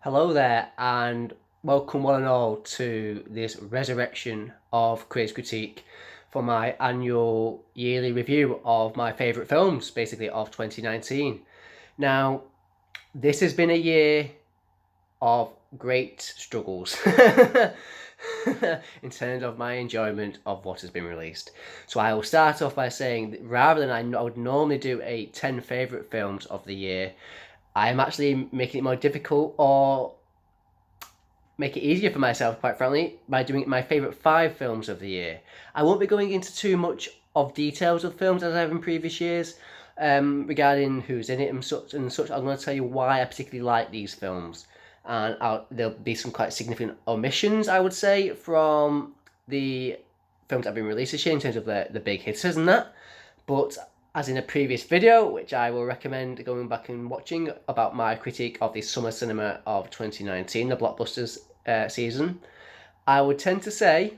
Hello there, and welcome one and all to this resurrection of Quiz Critique for my annual yearly review of my favourite films, basically of 2019. Now, this has been a year of great struggles in terms of my enjoyment of what has been released. So I will start off by saying that rather than I would normally do a 10 favourite films of the year, I am actually making it more difficult or make it easier for myself, quite frankly, by doing my favourite 5 films of the year. I won't be going into too much of details of films as I have in previous years regarding who's in it and such and such. I'm going to tell you why I particularly like these films, and there'll be some quite significant omissions, I would say, from the films that have been released this year in terms of the big hitters and that. But as in a previous video, which I will recommend going back and watching about my critique of the summer cinema of 2019, the blockbusters season, I would tend to say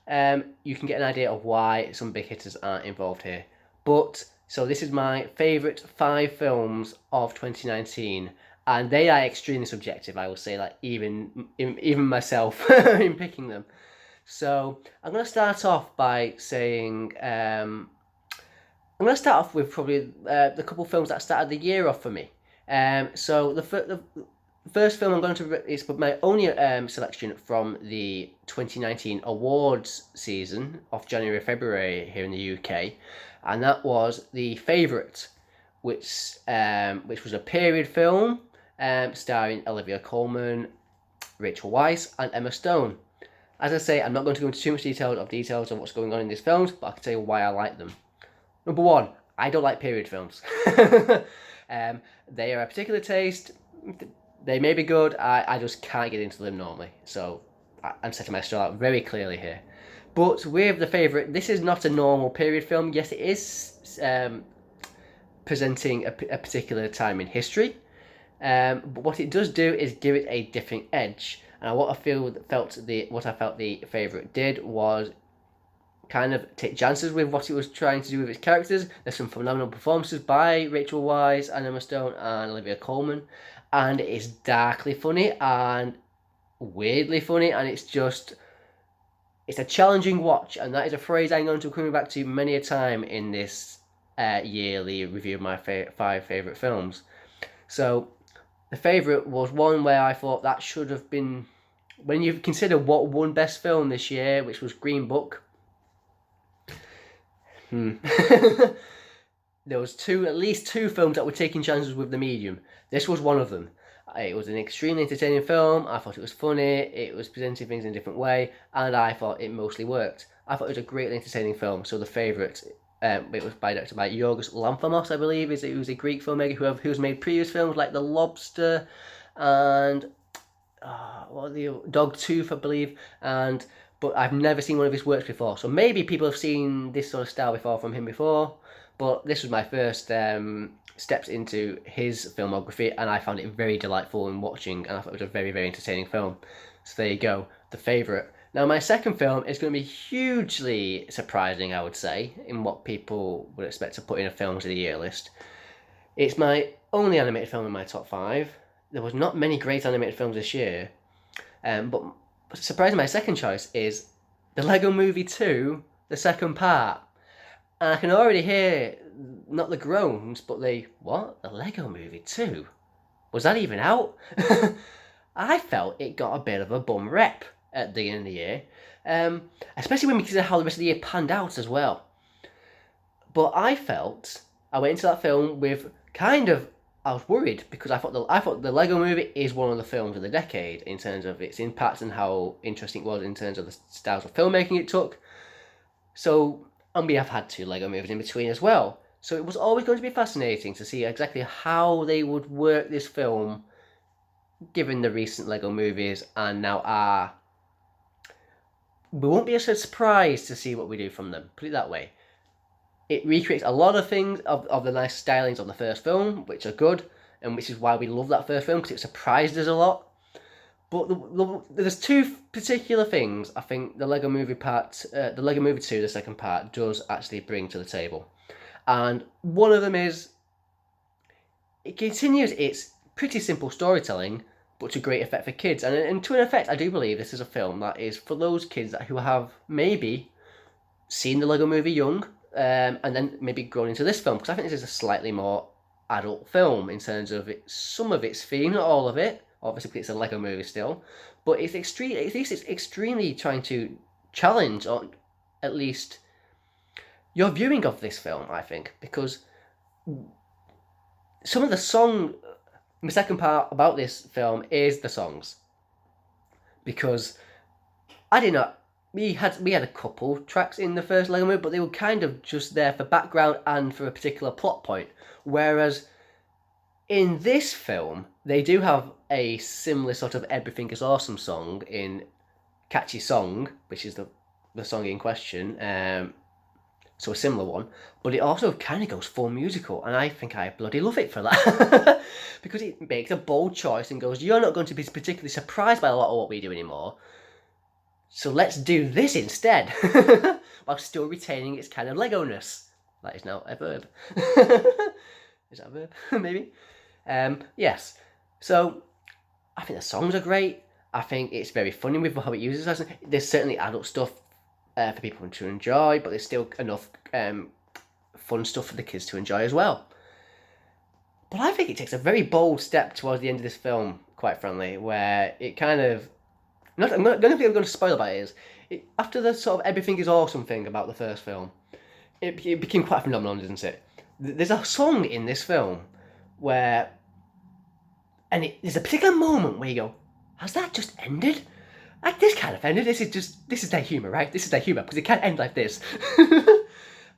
you can get an idea of why some big hitters aren't involved here. But so this is my favourite 5 films of 2019, and they are extremely subjective. I will say, like even myself in picking them. So I'm going to start off by saying I'm going to start off with probably the couple of films that started the year off for me. So the first film I'm going to is my only selection from the 2019 awards season of January February here in the UK, and that was The Favourite, which was a period film starring Olivia Colman, Rachel Weisz, and Emma Stone. As I say, I'm not going to go into too much details of what's going on in these films, but I can tell you why I like them. Number one, I don't like period films. They are a particular taste. They may be good. I just can't get into them normally. So I'm setting my stall out very clearly here. But with The Favourite, this is not a normal period film. Yes, it is presenting a particular time in history. But what it does do is give it a different edge. And what I felt The Favourite did was kind of take chances with what it was trying to do with its characters. There's some phenomenal performances by Rachel Weisz and Emma Stone and Olivia Colman, and it is darkly funny and weirdly funny, and it's a challenging watch, and that is a phrase I'm going to be coming back to many a time in this yearly review of my 5 favourite films. So, The Favourite was one where I thought that should have been, when you consider what won Best Film this year, which was Green Book. There was at least two films that were taking chances with the medium. This was one of them. It was an extremely entertaining film. I thought it was funny. It was presenting things in a different way, and I thought it mostly worked. I thought it was a greatly entertaining film. So The Favourite, it was directed by Yorgos Lanthimos, I believe. He was a Greek filmmaker who's made previous films like The Lobster and the Dog Tooth, I believe, but I've never seen one of his works before. So maybe people have seen this sort of style before from him before, but this was my first steps into his filmography, and I found it very delightful in watching, and I thought it was a very, very entertaining film. So there you go, The Favourite. Now, my second film is going to be hugely surprising, I would say, in what people would expect to put in a films of the year list. It's my only animated film in my top 5. There was not many great animated films this year, but surprisingly, my second choice is the Lego Movie 2, the second part. And I can already hear not the groans, but what? The Lego Movie 2? Was that even out? I felt it got a bit of a bum rep at the end of the year, especially when we consider how the rest of the year panned out as well. But I went into that film with I was worried because I thought the Lego Movie is one of the films of the decade in terms of its impact and how interesting it was in terms of the styles of filmmaking it took. So, and we have had 2 Lego movies in between as well. So it was always going to be fascinating to see exactly how they would work this film, given the recent Lego movies, and now we won't be so surprised to see what we do from them. Put it that way. It recreates a lot of things of the nice stylings of the first film, which are good, and which is why we love that first film, because it surprised us a lot. But there's 2 particular things I think the Lego Movie 2, the second part, does actually bring to the table. And one of them is, it continues its pretty simple storytelling, but to great effect for kids. And to an effect, I do believe this is a film that is for those kids who have maybe seen the Lego Movie young, and then maybe grown into this film, because I think this is a slightly more adult film in terms of some of its theme, not all of it. Obviously, it's a Lego Movie still, but it's extremely trying to challenge, or at least your viewing of this film, I think, because some of the song, the second part about this film is the songs, because I did not. We had a couple tracks in the first Lego Movie, but they were kind of just there for background and for a particular plot point. Whereas in this film, they do have a similar sort of "Everything Is Awesome" song in "Catchy Song," which is the song in question. So a similar one, but it also kind of goes full musical, and I think I bloody love it for that. Because it makes a bold choice and goes, you're not going to be particularly surprised by a lot of what we do anymore, so let's do this instead, while still retaining its kind of Lego-ness. That is now a verb. Is that a verb? Maybe? Yes. So, I think the songs are great. I think it's very funny with how it uses us. There's certainly adult stuff for people to enjoy, but there's still enough fun stuff for the kids to enjoy as well. But I think it takes a very bold step towards the end of this film, quite frankly, where it kind of... I'm going to spoil about it, after the sort of "Everything Is Awesome" thing about the first film, it became quite a phenomenon, didn't it? There's a song in this film where... And there's a particular moment where you go, has that just ended? Like, this can't have ended. This is their humour, right? This is their humour, because it can't end like this.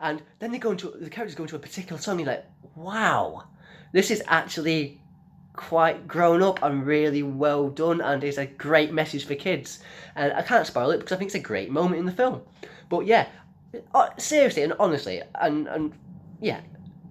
And then the characters go into a particular song, and you're like, wow, this is actually quite grown up and really well done, and is a great message for kids. And I can't spoil it, because I think it's a great moment in the film. But yeah, seriously and honestly, and yeah,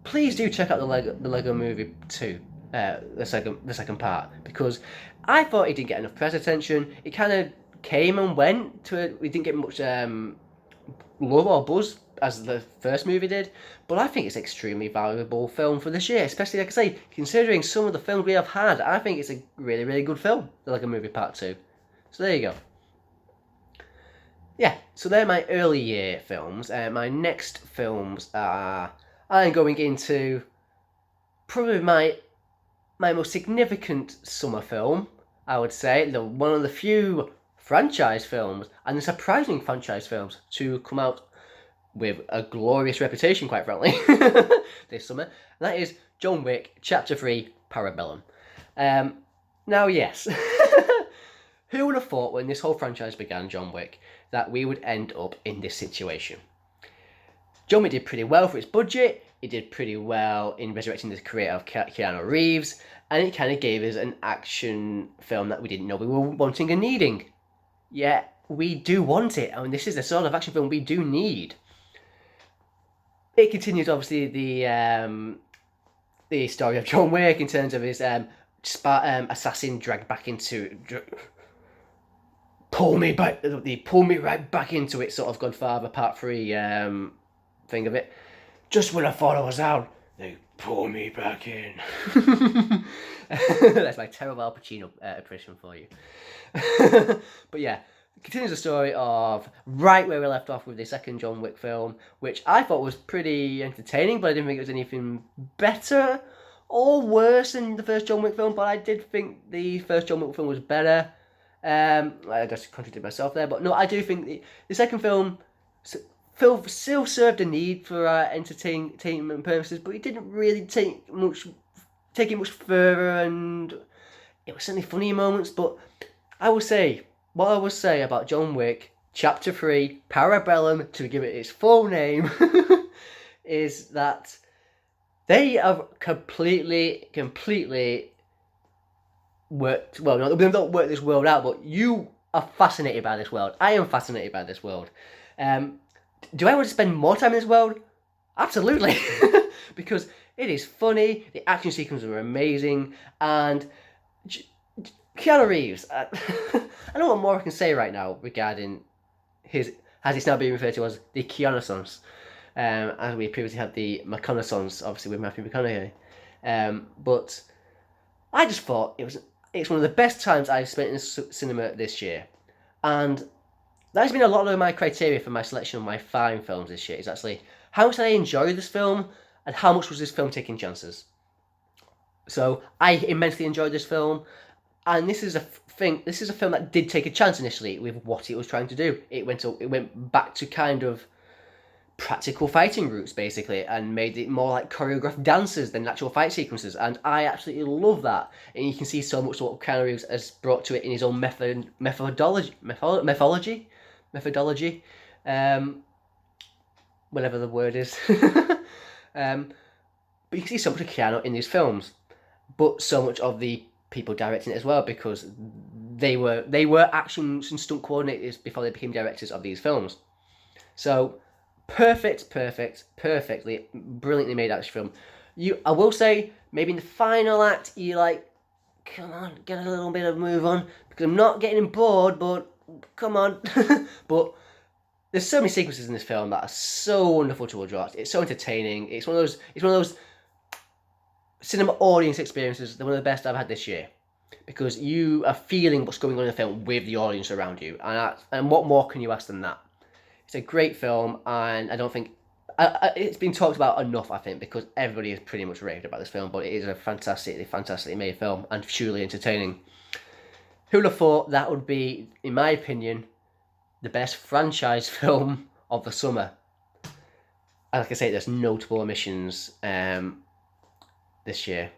please do check out the Lego Movie 2. The second part, because I thought it didn't get enough press attention. It kind of came and went to it. We didn't get much love or buzz as the first movie did, but I think it's an extremely valuable film for this year, especially, like I say, considering some of the films we have had. I think it's a really, really good film, the Lego Movie Part 2. So there you go. Yeah, so they're my early year films. My next films are... I'm going into probably my most significant summer film, I would say, one of the few franchise films, and the surprising franchise films, to come out with a glorious reputation, quite frankly, this summer. And that is John Wick Chapter 3 Parabellum. Now, yes, who would have thought when this whole franchise began, John Wick, that we would end up in this situation? John Wick did pretty well for its budget. It did pretty well in resurrecting the career of Keanu Reeves, and it kind of gave us an action film that we didn't know we were wanting and needing. Yeah, we do want it. I mean, this is the sort of action film we do need. It continues, obviously, the story of John Wick in terms of his assassin dragged back into... pull me right back into it, sort of Godfather Part 3 thing of it. Just when I thought I was out, they pull me back in. That's my terrible Al Pacino impression for you. But yeah, it continues the story of right where we left off with the second John Wick film, which I thought was pretty entertaining, but I didn't think it was anything better or worse than the first John Wick film, but I did think the first John Wick film was better. I just contradicted myself there, but no, I do think the second film still served a need for entertainment purposes, but it didn't really take it much further, and it was certainly funny in moments. But what I will say about John Wick Chapter 3 Parabellum, to give it its full name, is that they have completely worked... Well, no, they've not worked this world out, but you are fascinated by this world. I am fascinated by this world. Do I want to spend more time in this world? Absolutely. Because it is funny, the action sequences are amazing, and Keanu Reeves, I don't know what more I can say right now regarding as it's now being referred to as the Keanu-sons, as we previously had the McConaughey-sons, obviously with Matthew McConaughey. But I just thought it was it's one of the best times I've spent in cinema this year. And that's been a lot of my criteria for my selection of my 5 films this year. Is actually how much did I enjoy this film, and how much was this film taking chances. So I immensely enjoyed this film, and this is a thing. This is a film that did take a chance initially with what it was trying to do. It went back to kind of practical fighting routes basically, and made it more like choreographed dances than actual fight sequences. And I absolutely love that. And you can see so much what Keanu Reeves has brought to it in his own methodology, whatever the word is. But you can see so much of Keanu in these films, but so much of the people directing it as well, because they were action and stunt coordinators before they became directors of these films. So perfectly, brilliantly made action film. I will say, maybe in the final act, you like, come on, get a little bit of move on, because I'm not getting bored, but come on. But there's so many sequences in this film that are so wonderful to watch. It's so entertaining. It's one of those cinema audience experiences. They're one of the best I've had this year, because you are feeling what's going on in the film with the audience around you, and what more can you ask than that? It's a great film, and I don't think it's been talked about enough, I think, because everybody has pretty much raved about this film, but it is a fantastically made film, and truly entertaining. Who'd have thought that would be, in my opinion, the best franchise film of the summer? And like I say, there's notable omissions this year.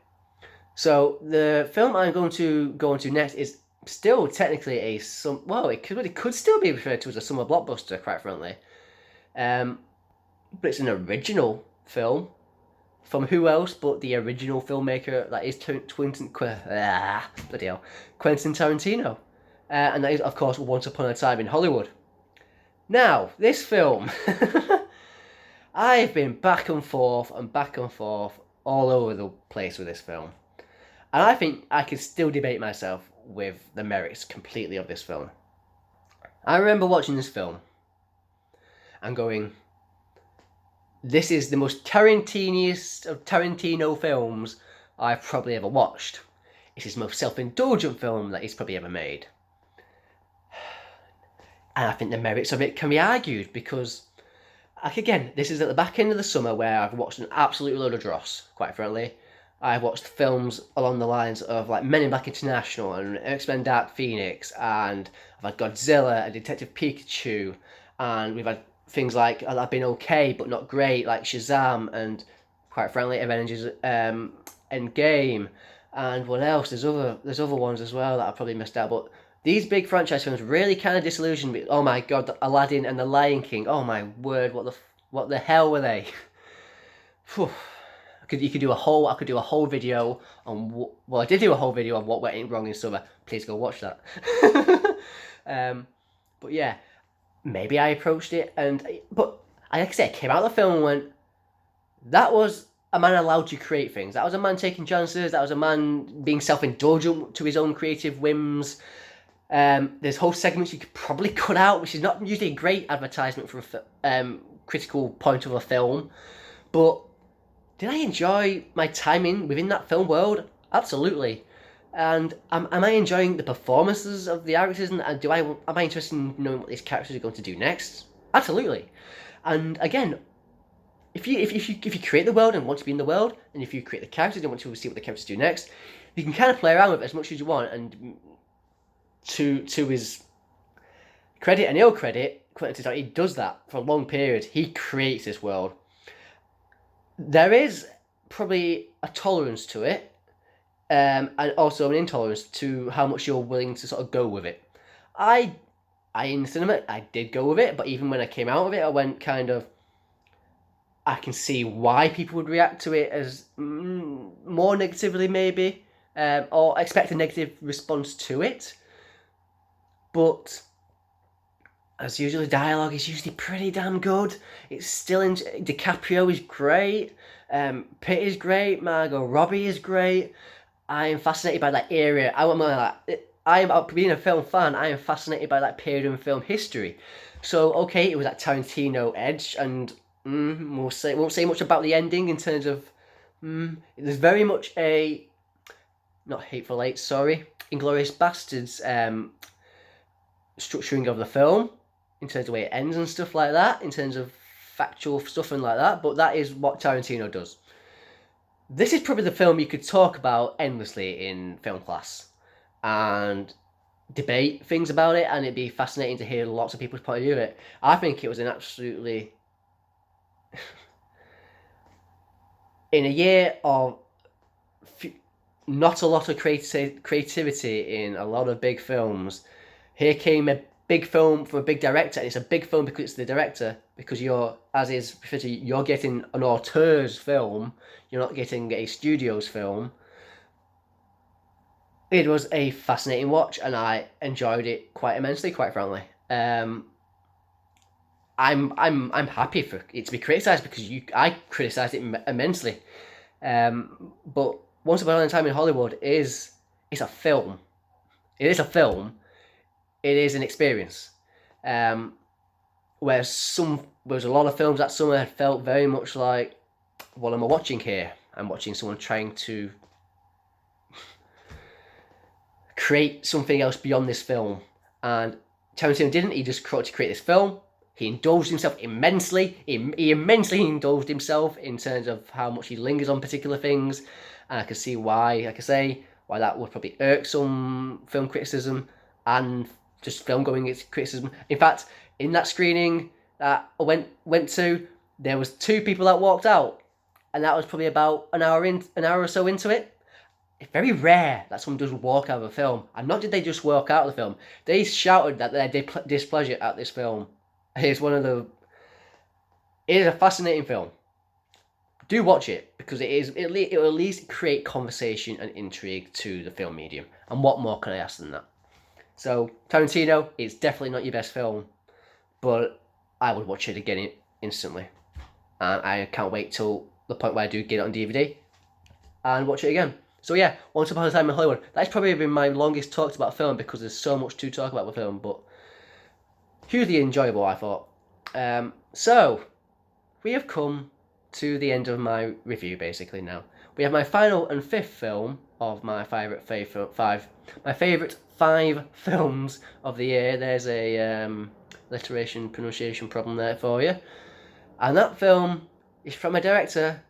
So the film I'm going to go on to next is still technically it could still be referred to as a summer blockbuster, quite frankly. But it's an original film from who else but the original filmmaker that is Quentin Tarantino, and that is, of course, Once Upon a Time in Hollywood. Now, this film, I've been back and forth all over the place with this film, and I think I could still debate myself with the merits completely of this film. I remember watching this film and going, this is the most Tarantiniest of Tarantino films I've probably ever watched. It's his most self-indulgent film that he's probably ever made. And I think the merits of it can be argued, because, like, again, this is at the back end of the summer where I've watched an absolute load of dross, quite frankly. I've watched films along the lines of like Men in Black International and X-Men Dark Phoenix, and I've had Godzilla and Detective Pikachu, and we've had things like that have been okay but not great, like Shazam and, quite frankly, Avengers Endgame, and what else? There's other ones as well that I probably missed out, but these big franchise films really kind of disillusioned me. Oh my god, Aladdin and The Lion King. Oh my word, what the hell were they? I could do a whole video on I did do a whole video on what went wrong in summer. Please go watch that. But yeah, maybe I approached it, but like I said, I came out of the film and went, that was a man allowed to create things. That was a man taking chances. That was a man being self-indulgent to his own creative whims. There's whole segments you could probably cut out, which is not usually a great advertisement for a critical point of a film, but did I enjoy my time within that film world? Absolutely. And am I enjoying the performances of the actors? And am I interested in knowing what these characters are going to do next? Absolutely. And again, if you create the world and want to be in the world, and if you create the characters and want to see what the characters do next, you can kind of play around with it as much as you want. And to his credit and ill credit, Quentin Tarantino does that for a long period. He creates this world. There is probably a tolerance to it, and also an intolerance to how much you're willing to sort of go with it. I in the cinema, I did go with it, but even when I came out of it, I went kind of, I can see why people would react to it as more negatively, maybe, or expect a negative response to it. But as usual, the dialogue is usually pretty damn good. It's still DiCaprio is great. Pitt is great. Margot Robbie is great. I am fascinated by that era. Being a film fan, I am fascinated by that period in film history. So okay, it was that Tarantino edge, and won't say much about the ending in terms of there's very much a not Hateful Eight. Sorry, Inglourious Bastards structuring of the film, in terms of the way it ends and stuff like that, in terms of factual stuff and like that, but that is what Tarantino does. This is probably the film you could talk about endlessly in film class and debate things about it, and it'd be fascinating to hear lots of people's point of view of it. I think it was an absolutely in a year of not a lot of creativity in a lot of big films. Here came a big film from a big director, and it's a big film because it's the director. Because you're, as is, you're getting an auteur's film. You're not getting a studio's film. It was a fascinating watch, and I enjoyed it quite immensely. Quite frankly, I'm happy for it to be criticised because I criticised it immensely. But Once Upon a Time in Hollywood is a film. It is a film. It is an experience. Whereas a lot of films that summer had felt very much like, what am I watching here? I'm watching someone trying to create something else beyond this film. And Tarantino didn't. He just tried to create this film. He indulged himself immensely. He immensely indulged himself in terms of how much he lingers on particular things. And I can see why, like I say, why that would probably irk some film criticism and just film going criticism. In fact, in that screening that I went to, there was 2 people that walked out, and that was probably about an hour or so into it. It's very rare that someone does walk out of a film, and not did they just walk out of the film, they shouted that their displeasure at this film. It is a fascinating film. Do watch it, because it will at least create conversation and intrigue to the film medium. And what more can I ask than that? So, Tarantino is definitely not your best film, but I would watch it again instantly. And I can't wait till the point where I do get it on DVD and watch it again. So yeah, Once Upon a Time in Hollywood. That's probably been my longest talked about film, because there's so much to talk about with film, but hugely enjoyable, I thought. So, we have come to the end of my review, basically, now. We have my final and 5th film of my favourite 5 films of the year. There's a alliteration pronunciation problem there for you. And that film is from director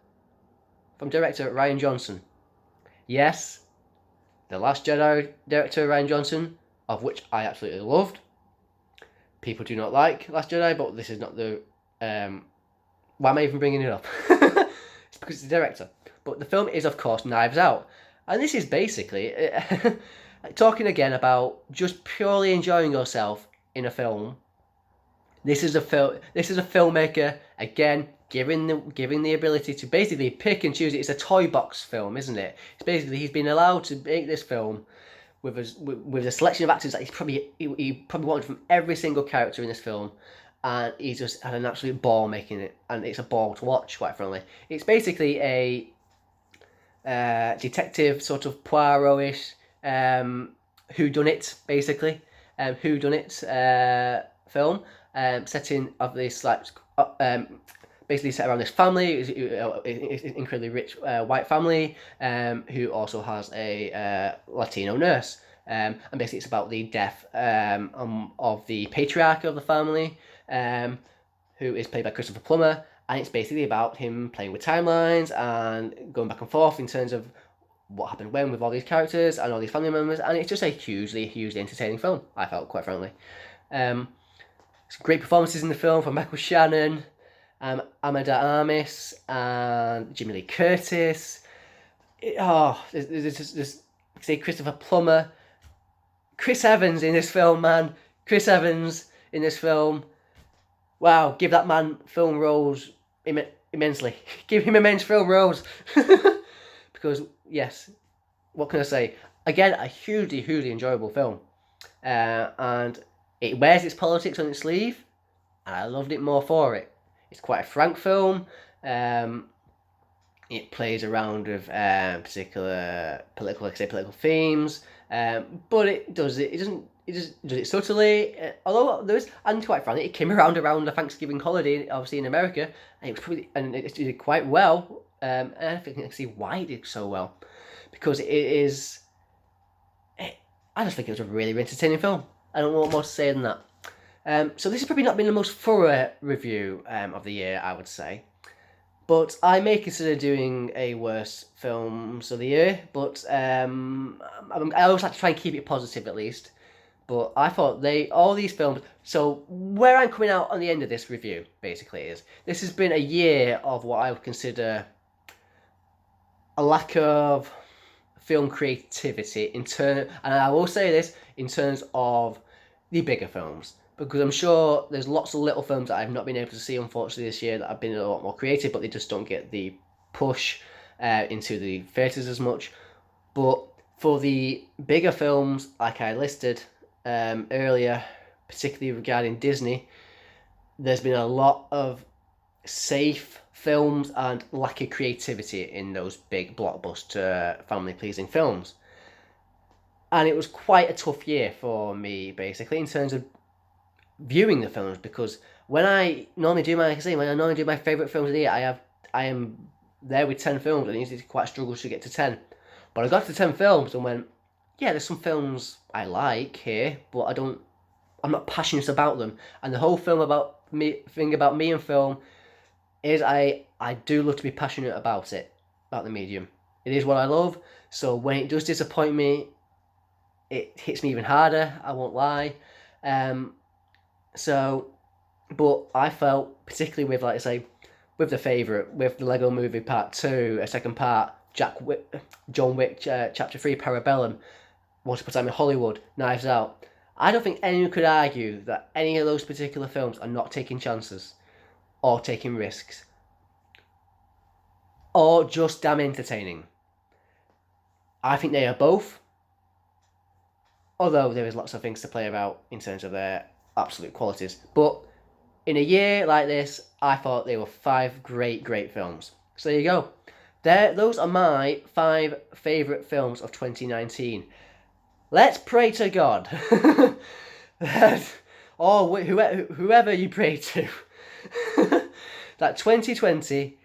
Rian Johnson. Yes, The Last Jedi director Rian Johnson, of which I absolutely loved. People do not like Last Jedi, but this is not the... why am I even bringing it up? It's because it's the director. But the film is, of course, Knives Out. And this is basically talking again about just purely enjoying yourself in a film. This is a filmmaker, again, given the ability to basically pick and choose. It's a toy box film, isn't it? It's basically, he's been allowed to make this film with a selection of actors that he probably wanted from every single character in this film, and he just had an absolute ball making it, and it's a ball to watch, quite frankly. It's basically a detective sort of Poirot-ish whodunit, basically, whodunit film, setting of this basically set around this family. It's an incredibly rich white family who also has a Latino nurse. And basically it's about the death of the patriarch of the family, who is played by Christopher Plummer, and it's basically about him playing with timelines and going back and forth in terms of what happened when with all these characters and all these family members, and it's just a hugely entertaining film, I felt, quite frankly. Some great performances in the film from Michael Shannon, Amanda Armis, and Jimmy Lee Curtis. There's say Christopher Plummer, Chris Evans in this film, man. Chris Evans in this film. Wow, give that man film roles immensely. Give him immense film roles. Because, yes, what can I say? Again, a hugely enjoyable film. And it wears its politics on its sleeve, and I loved it more for it. It's quite a frank film. It plays around with particular political themes, but it doesn't do it subtly. Although there is, and quite frankly, it came around the Thanksgiving holiday, obviously in America, and it did quite well. And I think I can see why it did so well, because it is I just think it was a really entertaining film. I don't know what more to say than that. So this has probably not been the most thorough review of the year, I would say. But I may consider doing a worse films of the year. But I always like to try and keep it positive at least. But I thought all these films. So where I'm coming out on the end of this review, basically, is this has been a year of what I would consider a lack of film creativity and I will say this in terms of the bigger films, because I'm sure there's lots of little films that I've not been able to see, unfortunately, this year that have been a lot more creative, but they just don't get the push into the theatres as much. But for the bigger films, like I listed earlier, particularly regarding Disney, there's been a lot of safe films and lack of creativity in those big blockbuster family pleasing films. And it was quite a tough year for me, basically, in terms of viewing the films, because when I normally do my favourite films of the year, I am there with 10 films, and it's quite a struggle to get to 10. But I got to 10 films and went, yeah, there's some films I like here, but I'm not passionate about them. And the whole thing about me and film is I do love to be passionate about the medium. It is what I love, so when it does disappoint me, it hits me even harder, I won't lie. But I felt, particularly with, like I say, with The Favourite, with the Lego Movie Part 2, a second part, John Wick Chapter 3, Parabellum, Once Upon a Time in Hollywood, Knives Out, I don't think anyone could argue that any of those particular films are not taking chances, or taking risks, or just damn entertaining. I think they are both, although there is lots of things to play about in terms of their absolute qualities. But in a year like this, I thought they were 5 great films. So there you go. Those are my 5 favourite films of 2019. Let's pray to God that, or whoever you pray to, that 2020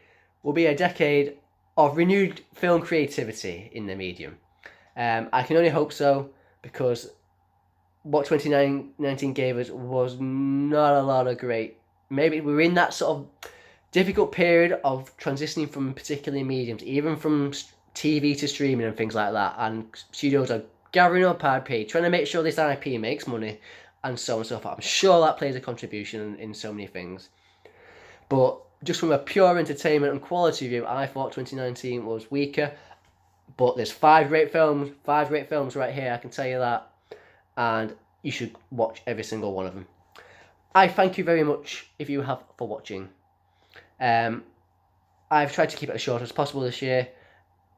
will be a decade of renewed film creativity in the medium. I can only hope so, because what 2019 gave us was not a lot of great. Maybe we're in that sort of difficult period of transitioning from particular mediums, even from TV to streaming and things like that. And studios are gathering up IP, trying to make sure this IP makes money, and so on and so forth. I'm sure that plays a contribution in so many things. But just from a pure entertainment and quality view, I thought 2019 was weaker. But there's 5 great films right here, I can tell you that. And you should watch every single one of them. I thank you very much, if you have, for watching. I've tried to keep it as short as possible this year.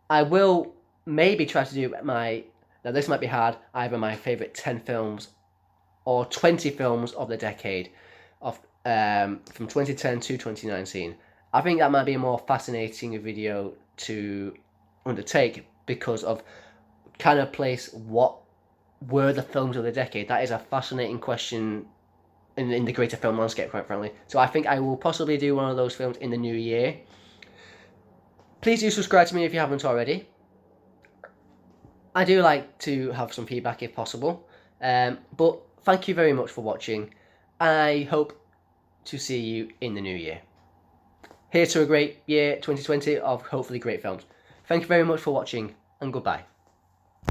I will maybe try to do now this might be hard, either my favourite 10 films or 20 films of the decade, from 2010 to 2019. I think that might be a more fascinating video to undertake, because of kind of place what were the films of the decade. That is a fascinating question in the greater film landscape, quite frankly. So I think I will possibly do one of those films in the new year. Please do subscribe to me if you haven't already. I do like to have some feedback if possible. But thank you very much for watching. I hope to see you in the new year. Here's to a great year 2020 of hopefully great films. Thank you very much for watching, and goodbye.